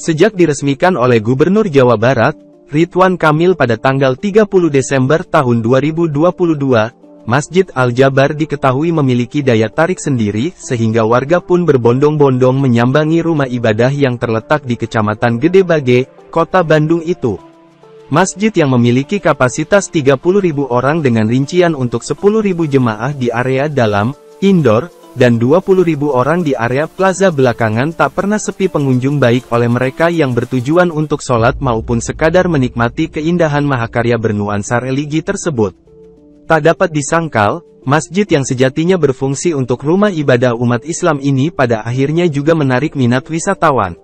Sejak diresmikan oleh Gubernur Jawa Barat, Ridwan Kamil pada tanggal 30 Desember tahun 2022, Masjid Al-Jabar diketahui memiliki daya tarik sendiri, sehingga warga pun berbondong-bondong menyambangi rumah ibadah yang terletak di Kecamatan Gede Bage, Kota Bandung itu. Masjid yang memiliki kapasitas 30.000 orang dengan rincian untuk 10.000 jemaah di area dalam, indoor, dan 20.000 orang di area plaza belakangan tak pernah sepi pengunjung baik oleh mereka yang bertujuan untuk sholat maupun sekadar menikmati keindahan mahakarya bernuansa religi tersebut. Tak dapat disangkal, masjid yang sejatinya berfungsi untuk rumah ibadah umat Islam ini pada akhirnya juga menarik minat wisatawan.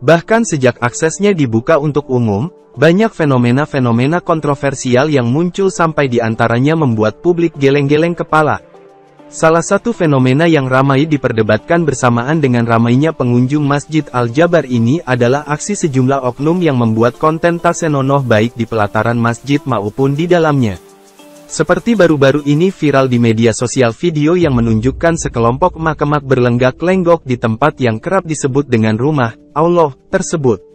Bahkan sejak aksesnya dibuka untuk umum, banyak fenomena-fenomena kontroversial yang muncul sampai diantaranya membuat publik geleng-geleng kepala. Salah satu fenomena yang ramai diperdebatkan bersamaan dengan ramainya pengunjung Masjid Al-Jabar ini adalah aksi sejumlah oknum yang membuat konten tak senonoh baik di pelataran masjid maupun di dalamnya. Seperti baru-baru ini viral di media sosial video yang menunjukkan sekelompok emak-emak berlenggak-lenggok di tempat yang kerap disebut dengan rumah Allah tersebut.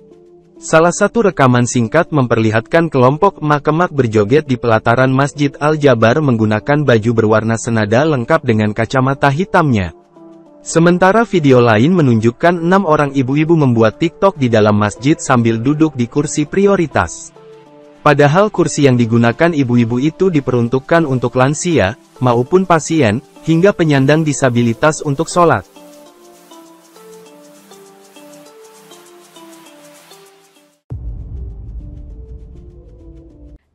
Salah satu rekaman singkat memperlihatkan kelompok emak-emak berjoget di pelataran Masjid Al-Jabar menggunakan baju berwarna senada lengkap dengan kacamata hitamnya. Sementara video lain menunjukkan 6 orang ibu-ibu membuat TikTok di dalam masjid sambil duduk di kursi prioritas. Padahal kursi yang digunakan ibu-ibu itu diperuntukkan untuk lansia, maupun pasien, hingga penyandang disabilitas untuk sholat.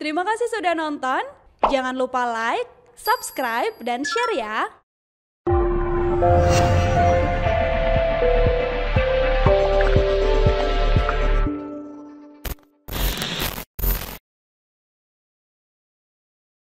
Terima kasih sudah nonton, jangan lupa like, subscribe, dan share ya!